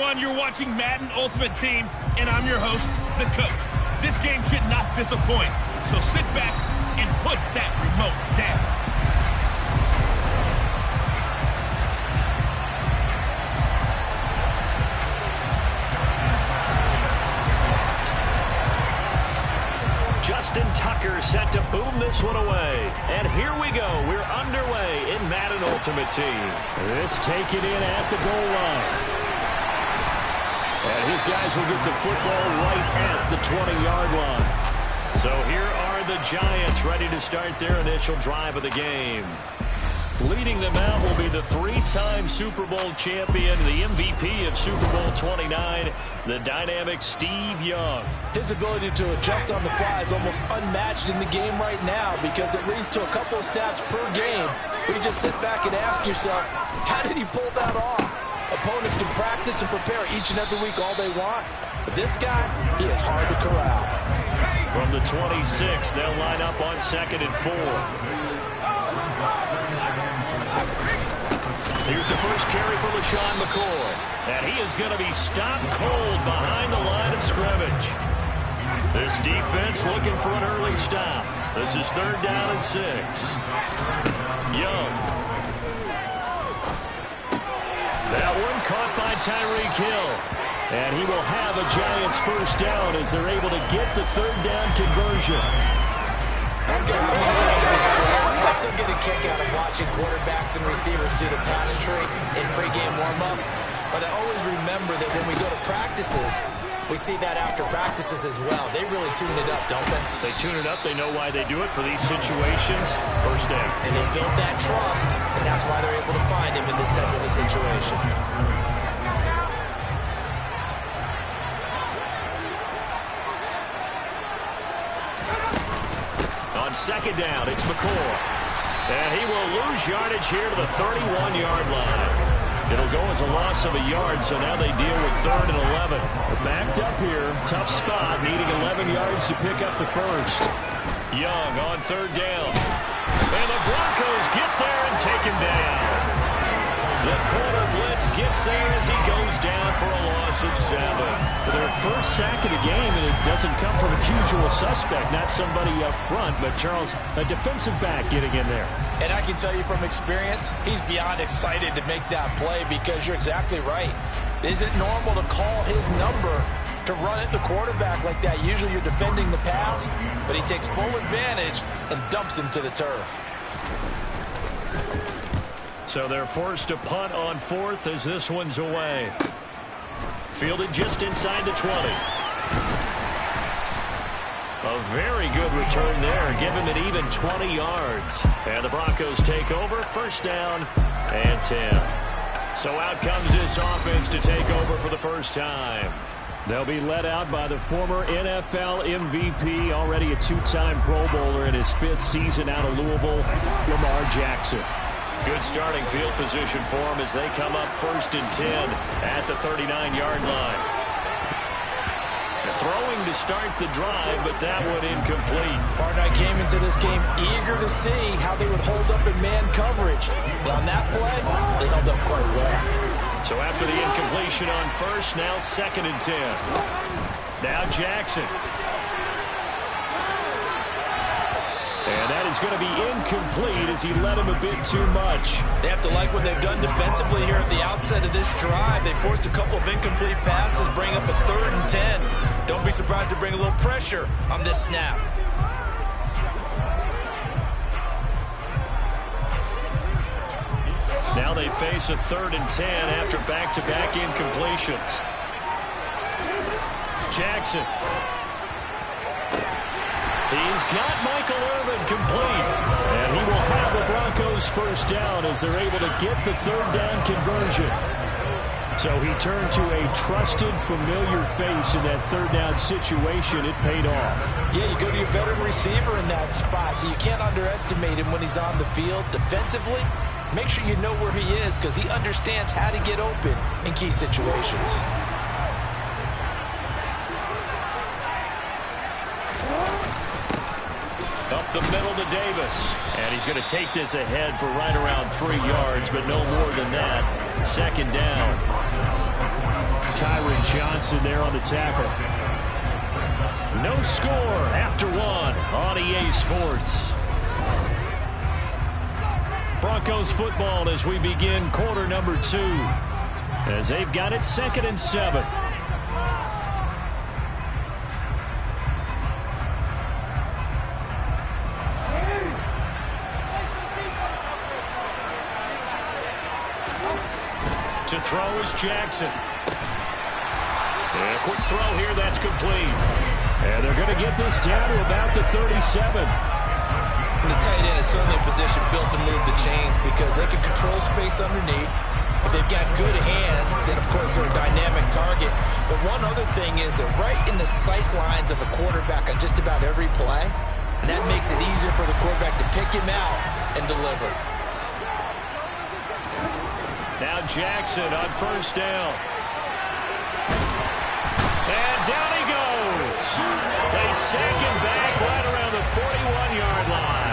everyone. You're watching Madden Ultimate Team, and I'm your host, the coach. This game should not disappoint, so sit back and put that remote down. Justin Tucker set to boom this one away. And here we go. We're underway in Madden Ultimate Team. This taken in at the goal line. And his guys will get the football right at the 20-yard line. So here are the Giants ready to start their initial drive of the game. Leading them out will be the three-time Super Bowl champion, the MVP of Super Bowl 29, the dynamic Steve Young. His ability to adjust on the fly is almost unmatched in the game right now because it leads to a couple of snaps per game. You just sit back and ask yourself, how did he pull that off? Opponents can practice and prepare each and every week all they want, but this guy, he is hard to corral. From the 26, they'll line up on 2nd and 4. Here's the first carry for LaShawn McCoy. And he is going to be stopped cold behind the line of scrimmage. This defense looking for an early stop. This is 3rd down and 6. Young. That one caught by Tyreek Hill. And he will have a Giants first down as they're able to get the 3rd down conversion. I still get a kick out of watching quarterbacks and receivers do the pass tree in pregame warm-up. But I always remember that when we go to practices, we see that after practices as well. They really tune it up, don't they? They tune it up. They know why they do it for these situations. First down. And they build that trust, and that's why they're able to find him in this type of a situation. On 2nd down, it's McCoy. And he will lose yardage here to the 31-yard line. It'll go as a loss of a yard, so now they deal with 3rd and 11. They're backed up here. Tough spot, needing 11 yards to pick up the first. Young on 3rd down. And the Broncos get there and take him down. The corner blitz gets there as he goes down for a loss of 7. For their first sack of the game, and it doesn't come from a usual suspect, not somebody up front, but Charles, a defensive back getting in there. And I can tell you from experience, he's beyond excited to make that play because you're exactly right. Is it normal to call his number to run at the quarterback like that? Usually you're defending the pass, but he takes full advantage and dumps him to the turf. So they're forced to punt on 4th as this one's away. Fielded just inside the 20. A very good return there. Give him an even 20 yards. And the Broncos take over. First down and 10. So out comes this offense to take over for the first time. They'll be led out by the former NFL MVP, already a 2-time Pro Bowler in his 5th season out of Louisville, Lamar Jackson. Good starting field position for him as they come up 1st and 10 at the 39-yard line. Throwing to start the drive, but that one incomplete. Partner, I came into this game eager to see how they would hold up in man coverage. But on that play, they held up quite well. So after the incompletion on 1st, now 2nd and 10. Now Jackson. And that is going to be incomplete as he led him a bit too much. They have to like what they've done defensively here at the outset of this drive. They forced a couple of incomplete passes, bring up a 3rd and 10. Don't be surprised to bring a little pressure on this snap. Now they face a 3rd and 10 after back-to-back incompletions. Jackson. He's got Michael Irvin complete. And he will have the Broncos first down as they're able to get the 3rd down conversion. So he turned to a trusted, familiar face in that 3rd down situation. It paid off. Yeah, you go to your veteran receiver in that spot, so you can't underestimate him when he's on the field. Defensively, make sure you know where he is because he understands how to get open in key situations. Up the middle to Davis. And he's going to take this ahead for right around 3 yards, but no more than that. 2nd down. Kyron Johnson there on the tackle. No score after one on EA Sports. Broncos football as we begin quarter number 2. As they've got it 2nd and 7. To throw is Jackson. And a quick throw here, that's complete. And they're going to get this down to about the 37. The tight end is certainly a position built to move the chains because they can control space underneath. If they've got good hands, then of course they're a dynamic target. But one other thing is they're right in the sight lines of a quarterback on just about every play. And that makes it easier for the quarterback to pick him out and deliver. Now Jackson on first down. And down he goes. They sack him back right around the 41-yard line.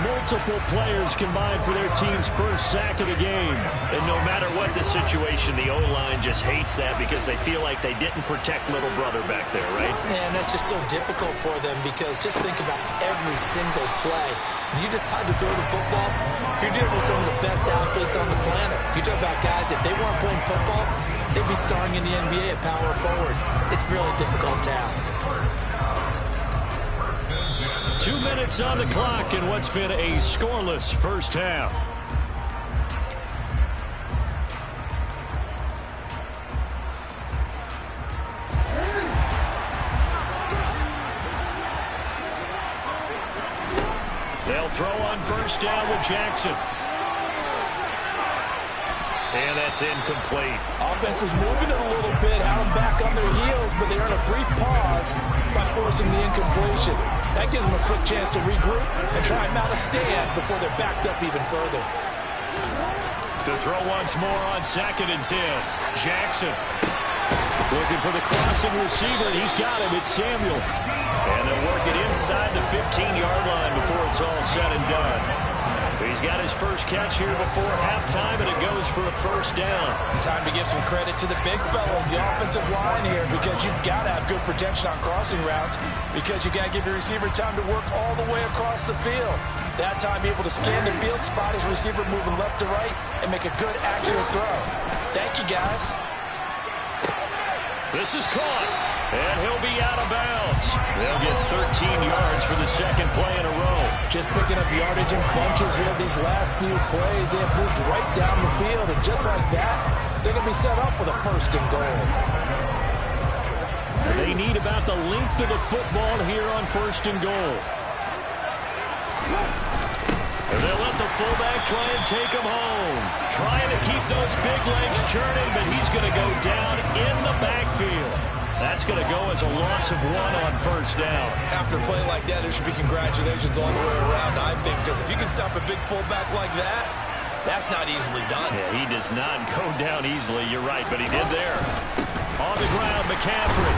Multiple players combined for their team's first sack of the game. And no matter what the situation, the O-line just hates that because they feel like they didn't protect little brother back there, right? Man, that's just so difficult for them because just think about every single play. When you decide to throw the football, you're dealing with some of the best athletes on the planet. You talk about guys, if they weren't playing football, they'd be starring in the NBA at power forward. It's a really difficult task. 2 minutes on the clock in what's been a scoreless first half. They'll throw on first down with Jackson. And that's incomplete. Offense was moving it a little bit, had them back on their heels, but they earn a brief pause by forcing the incompletion. That gives them a quick chance to regroup and try and mount a stand before they're backed up even further. To throw once more on 2nd and 10. Jackson looking for the crossing receiver. He's got him. It's Samuel. And they'll work it inside the 15-yard line before it's all said and done. He's got his first catch here before halftime, and it goes for a first down. Time to give some credit to the big fellas, the offensive line here, because you've got to have good protection on crossing routes, because you've got to give your receiver time to work all the way across the field. That time, be able to scan the field, spot his receiver moving left to right, and make a good, accurate throw. Thank you, guys. This is caught, and he'll be out of bounds. They'll get 13 yards for the second play in a row. Just picking up yardage in bunches here these last few plays. They have moved right down the field, and just like that, they're going to be set up with a first and goal. They need about the length of the football here on first and goal. And they'll let the fullback try and take him home. Trying to keep those big legs churning, but he's going to go down in the backfield. That's going to go as a loss of 1 on first down. After a play like that, there should be congratulations all the way around, I think, because if you can stop a big fullback like that, that's not easily done. Yeah, he does not go down easily. You're right, but he did there. On the ground, McCaffrey.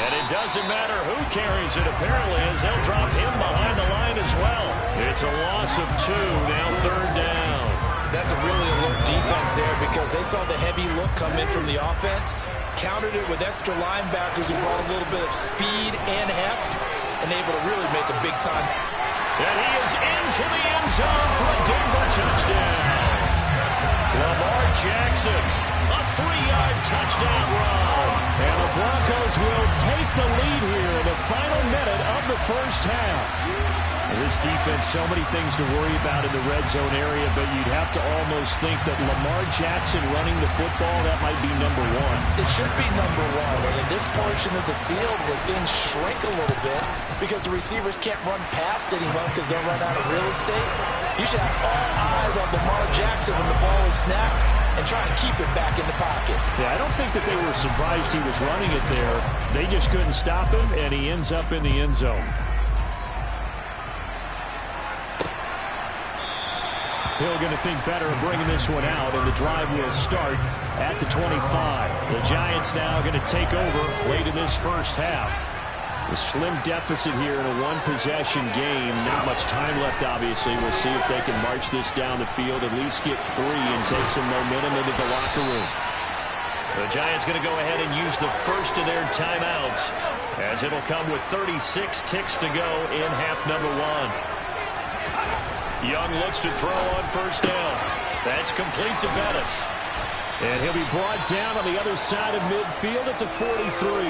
And it doesn't matter who carries it, apparently, as they'll drop him behind the line as well. It's a loss of 2, now third down. That's a really alert defense there because they saw the heavy look come in from the offense, countered it with extra linebackers who brought a little bit of speed and heft, and able to really make a big time. And he is into the end zone for a Denver touchdown. Lamar Jackson, a 3-yard touchdown run. And the Broncos will take the lead here in the final minute of the first half. This defense, so many things to worry about in the red zone area, but you'd have to almost think that Lamar Jackson running the football, that might be number 1. It should be number 1, and in this portion of the field where things shrink a little bit because the receivers can't run past anyone because they'll run out of real estate, you should have all eyes on Lamar Jackson when the ball is snapped and try to keep it back in the pocket. Yeah, I don't think that they were surprised he was running it there. They just couldn't stop him, and he ends up in the end zone. Hill going to think better of bringing this one out, and the drive will start at the 25. The Giants now going to take over late in this first half. A slim deficit here in a one-possession game. Not much time left, obviously. We'll see if they can march this down the field, at least get 3 and take some momentum into the locker room. The Giants going to go ahead and use the first of their timeouts, as it'll come with 36 ticks to go in half number one. Young looks to throw on first down. That's complete to Bettis. And he'll be brought down on the other side of midfield at the 43.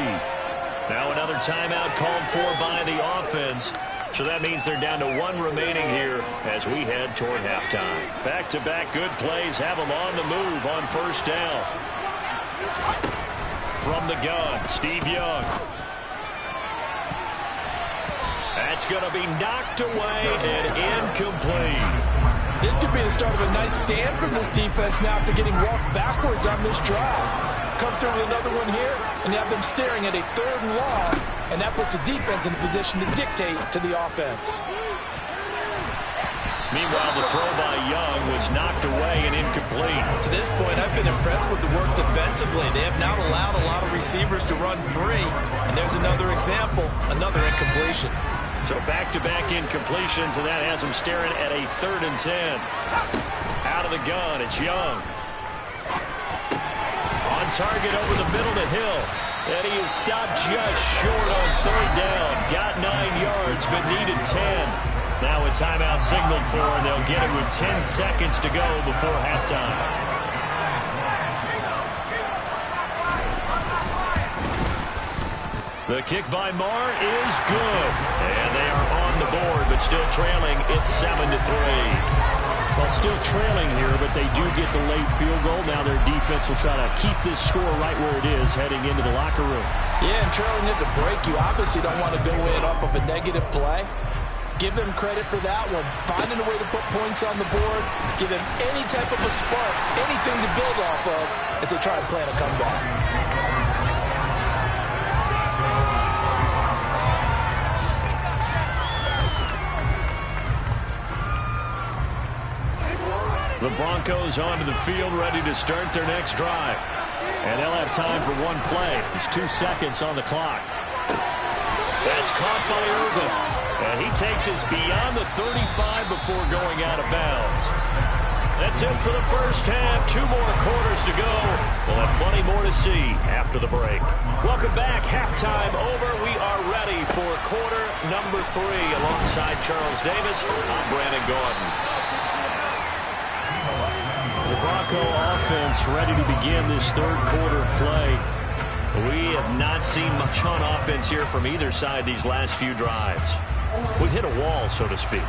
Now another timeout called for by the offense. So that means they're down to one remaining here as we head toward halftime. Back-to-back good plays have them on the move on first down. From the gun, Steve Young. That's going to be knocked away and incomplete. This could be the start of a nice stand from this defense now after getting walked backwards on this drive. Come through with another one here, and you have them staring at a 3rd and long, and that puts the defense in a position to dictate to the offense. Meanwhile, the throw by Young was knocked away and incomplete. To this point, I've been impressed with the work defensively. They have not allowed a lot of receivers to run free, and there's another example, another incompletion. So back-to-back incompletions, and that has them staring at a 3rd and 10. Out of the gun, it's Young. On target over the middle to Hill. And he is stopped just short on 3rd down. Got 9 yards, but needed 10. Now a timeout signaled for, and they'll get it with 10 seconds to go before halftime. The kick by Marr is good. And they are on the board, but still trailing. It's 7-3. Well, still trailing here, but they do get the late field goal. Now their defense will try to keep this score right where it is heading into the locker room. Yeah, and trailing into break, you obviously don't want to go in off of a negative play. Give them credit for that one. Finding a way to put points on the board. Give them any type of a spark, anything to build off of as they try to plan a comeback. The Broncos onto the field, ready to start their next drive. And they'll have time for one play. There's 2 seconds on the clock. That's caught by Irvin. And he takes us beyond the 35 before going out of bounds. That's it for the first half. 2 more quarters to go. We'll have plenty more to see after the break. Welcome back. Halftime over. We are ready for quarter number 3. Alongside Charles Davis, I'm Brandon Gordon. The Bronco offense ready to begin this 3rd quarter play. We have not seen much on offense here from either side these last few drives. We've hit a wall, so to speak.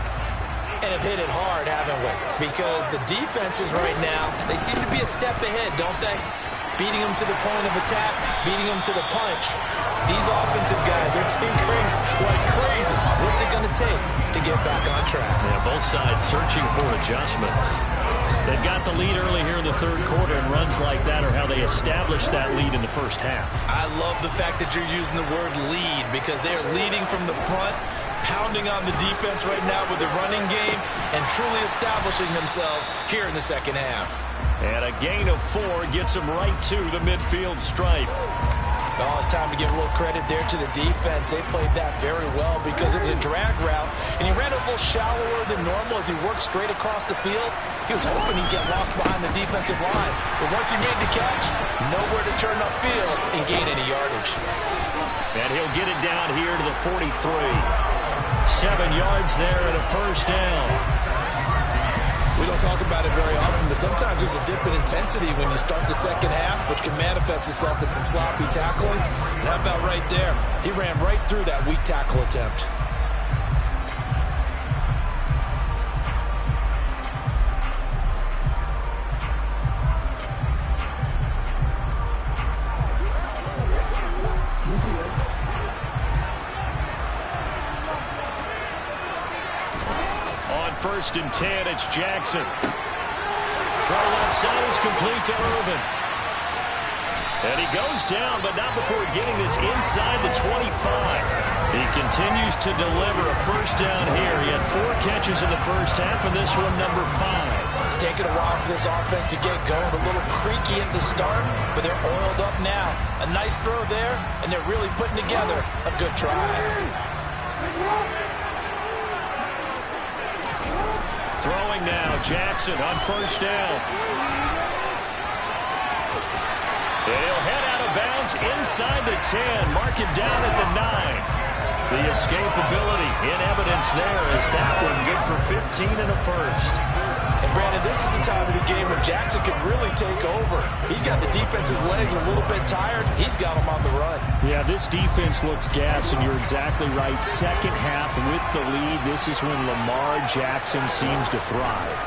And have hit it hard, haven't we? Because the defenses right now, they seem to be a step ahead, don't they? Beating them to the point of attack, beating them to the punch. These offensive guys are tinkering like crazy. What's it going to take to get back on track? Yeah, both sides searching for adjustments. They've got the lead early here in the 3rd quarter, and runs like that are how they established that lead in the first half. I love the fact that you're using the word lead because they are leading from the front, pounding on the defense right now with the running game, and truly establishing themselves here in the second half. And a gain of 4 gets them right to the midfield stripe. Oh, it's time to give a little credit there to the defense. They played that very well because it was a drag route, and he ran a little shallower than normal as he worked straight across the field. He was hoping he'd get lost behind the defensive line, but once he made the catch, nowhere to turn upfield and gain any yardage. And he'll get it down here to the 43. 7 yards there and a first down. We don't talk about it very often, but sometimes there's a dip in intensity when you start the second half, which can manifest itself in some sloppy tackling. And how about right there? He ran right through that weak tackle attempt. First and 10, it's Jackson. Throw left side is complete to Irvin. And he goes down, but not before getting this inside the 25. He continues to deliver a first down here. He had 4 catches in the first half, and this one number 5. It's taken a while for this offense to get going. A little creaky at the start, but they're oiled up now. A nice throw there, and they're really putting together a good drive. Throwing now, Jackson on first down. And he'll head out of bounds inside the 10. Mark him down at the 9. The escapability in evidence there as that one good for 15 and a first. And Brandon, this is the time of the game when Jackson can really take over. He's got the defense's legs a little bit tired. He's got them on the run. Yeah, this defense looks gassed, and you're exactly right. Second half with the lead, this is when Lamar Jackson seems to thrive.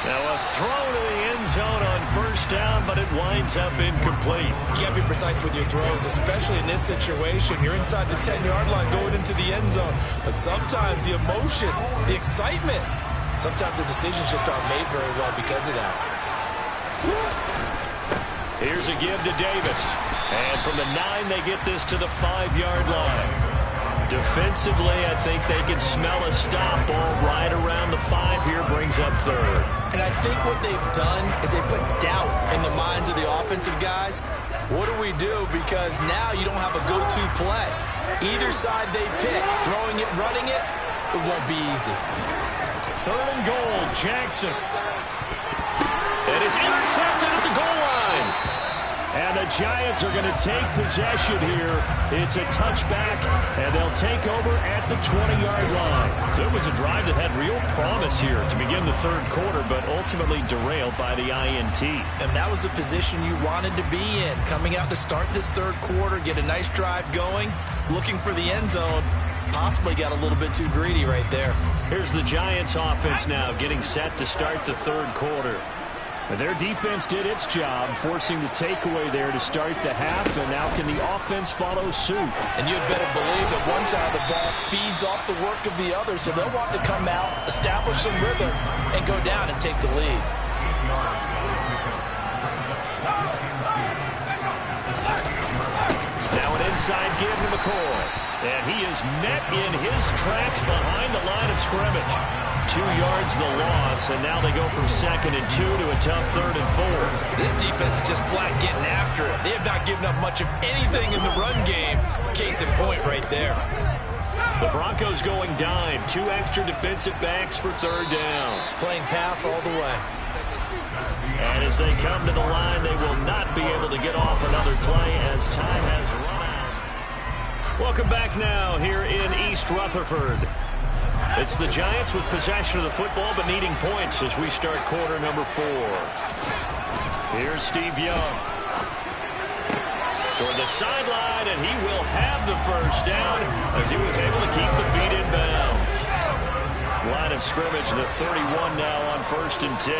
Now a throw to the end zone on first down, but it winds up incomplete. You got to be precise with your throws, especially in this situation. You're inside the 10-yard line going into the end zone. But sometimes the emotion, the excitement, sometimes the decisions just aren't made very well because of that. Here's a give to Davis. And from the 9, they get this to the 5-yard line. Defensively, I think they can smell a stop ball right around the 5 here, brings up third. And I think what they've done is they put doubt in the minds of the offensive guys. What do we do? Because now you don't have a go-to play. Either side they pick, throwing it, running it, it won't be easy. Third and goal, Jackson. And it's intercepted at the goal line. And the Giants are going to take possession here. It's a touchback, and they'll take over at the 20-yard line. So it was a drive that had real promise here to begin the third quarter, but ultimately derailed by the INT. And that was the position you wanted to be in. Coming out to start this third quarter, get a nice drive going, looking for the end zone. Possibly got a little bit too greedy right there. Here's the Giants offense now getting set to start the third quarter. And their defense did its job, forcing the takeaway there to start the half, and now can the offense follow suit? And you'd better believe that one side of the ball feeds off the work of the other, so they'll want to come out, establish some rhythm, and go down and take the lead. Now an inside give to McCoy. And he is met in his tracks behind the line of scrimmage. 2 yards the loss, and now they go from 2nd and 2 to a tough 3rd and 4. This defense is just flat getting after it. They have not given up much of anything in the run game. Case in point right there. The Broncos going dime. 2 extra defensive backs for 3rd down. Playing pass all the way. And as they come to the line, they will not be able to get off another play as time has run out. Welcome back now here in East Rutherford. It's the Giants with possession of the football but needing points as we start quarter number 4. Here's Steve Young. Toward the sideline, and he will have the first down as he was able to keep the feet in bounds. Line of scrimmage, the 31 now on 1st and 10.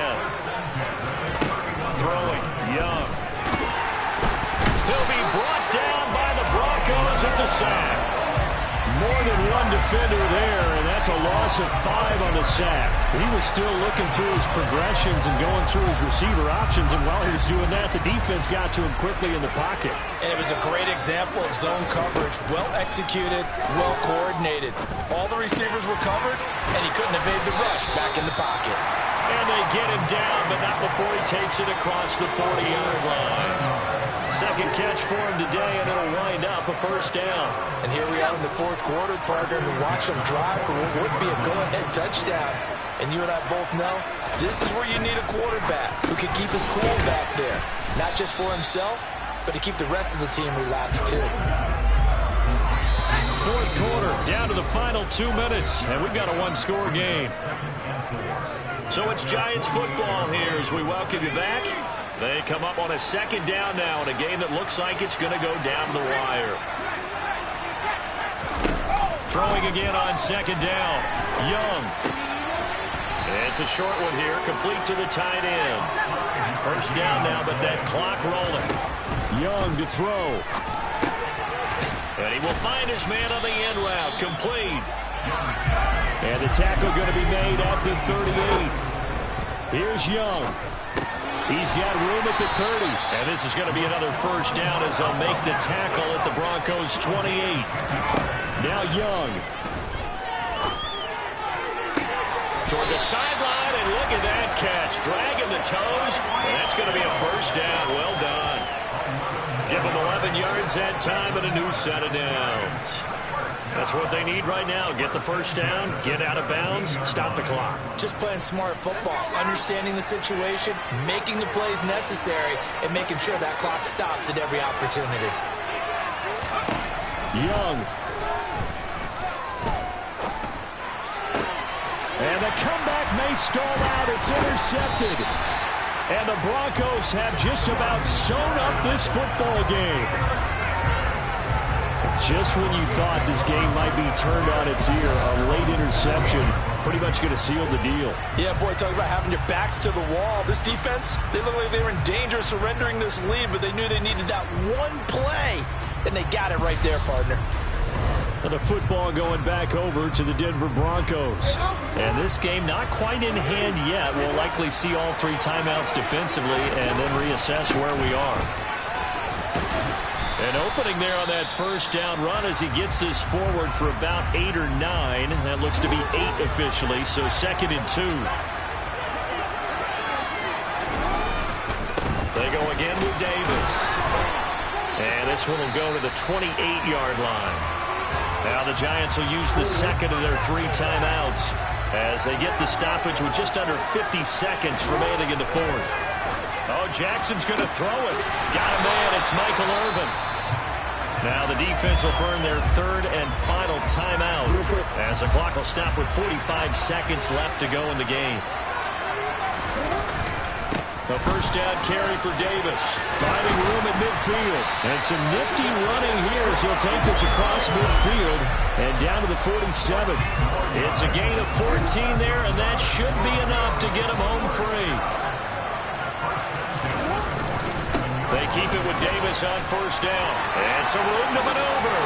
Throwing, Young. He'll be brought down by the Broncos. It's a sack. More than one defender there, and that's a loss of 5 on the sack. He was still looking through his progressions and going through his receiver options, and while he was doing that, the defense got to him quickly in the pocket. And it was a great example of zone coverage. Well executed, well coordinated. All the receivers were covered, and he couldn't evade the rush back in the pocket. And they get him down, but not before he takes it across the 40-yard line. Second catch for him today, and it'll wind up a first down. And here we are in the fourth quarter, partner, and watch them drive for what would be a go-ahead touchdown. And you and I both know this is where you need a quarterback who can keep his cool back there. Not just for himself, but to keep the rest of the team relaxed too. Fourth quarter, down to the final 2 minutes, and we've got a one-score game. So it's Giants football here as we welcome you back. They come up on a 2nd down now in a game that looks like it's going to go down the wire. Throwing again on 2nd down. Young. It's a short one here, complete to the tight end. First down now, but that clock rolling. Young to throw. And he will find his man on the end route, complete. And the tackle going to be made at the 38. Here's Young. He's got room at the 30. And this is going to be another first down as they'll make the tackle at the Broncos' 28. Now Young. Toward the sideline, and look at that catch. Dragging the toes, and that's going to be a first down. Well done. Give him 11 yards that time and a new set of downs. That's what they need right now. Get the first down, get out of bounds, stop the clock. Just playing smart football, understanding the situation, making the plays necessary, and making sure that clock stops at every opportunity. Young. And the comeback may stall out. It's intercepted. And the Broncos have just about sewn up this football game. Just when you thought this game might be turned on its ear, a late interception pretty much going to seal the deal. Yeah, boy, talk about having your backs to the wall. This defense, they look like they were in danger of surrendering this lead, but they knew they needed that one play, and they got it right there, partner. And the football going back over to the Denver Broncos. And this game not quite in hand yet. We'll likely see all three timeouts defensively and then reassess where we are. An opening there on that first down run as he gets this forward for about 8 or 9. That looks to be 8 officially, so 2nd and 2. They go again with Davis. And this one will go to the 28-yard line. Now the Giants will use the second of their 3 timeouts as they get the stoppage with just under 50 seconds remaining in the fourth. Oh, Jackson's going to throw it. Got a man. It's Michael Irvin. Now the defense will burn their 3rd and final timeout as the clock will stop with 45 seconds left to go in the game. The first down carry for Davis. Finding room at midfield. And some nifty running here as he'll take this across midfield and down to the 47. It's a gain of 14 there, and that should be enough to get him home free. They keep it with Davis on first down. And some room to maneuver.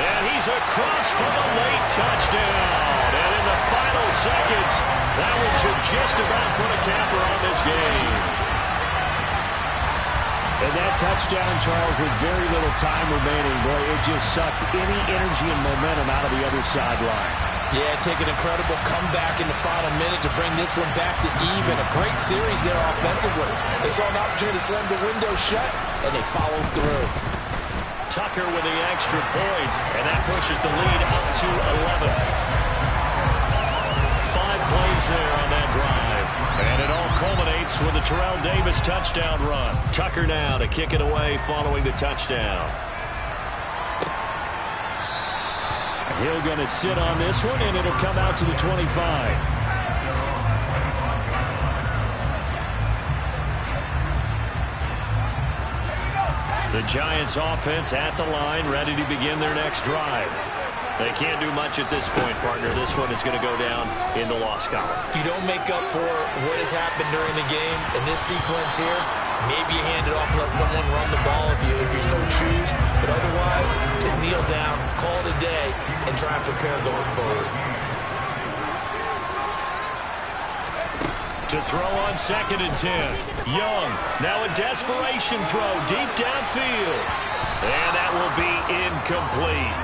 And he's across for the late touchdown. And in the final seconds, that one should just about put a capper on this game. And that touchdown, Charles, with very little time remaining, boy, it just sucked any energy and momentum out of the other sideline. Yeah, take an incredible comeback in the final minute to bring this one back to even. A great series there offensively. They saw an opportunity to slam the window shut, and they followed through. Tucker with the extra point, and that pushes the lead up to 11. 5 plays there on that drive. And it all culminates with a Terrell Davis touchdown run. Tucker now to kick it away following the touchdown. Hill going to sit on this one, and it'll come out to the 25. The Giants offense at the line, ready to begin their next drive. They can't do much at this point, partner. This one is going to go down in the loss column. You don't make up for what has happened during the game. In this sequence here, maybe you hand it off and let someone run the ball if you so choose. But otherwise, just kneel down, call it a day, and try and prepare going forward. To throw on 2nd and 10. Young, now a desperation throw deep downfield. And that will be incomplete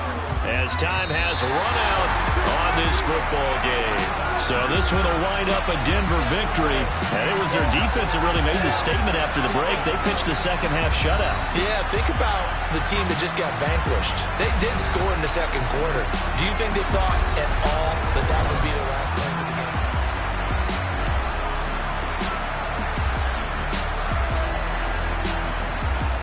as time has run out on this football game. So this one will wind up a Denver victory. And it was their defense that really made the statement after the break. They pitched the second half shutout. Yeah, think about the team that just got vanquished. They did score in the second quarter. Do you think they thought at all that that would be their last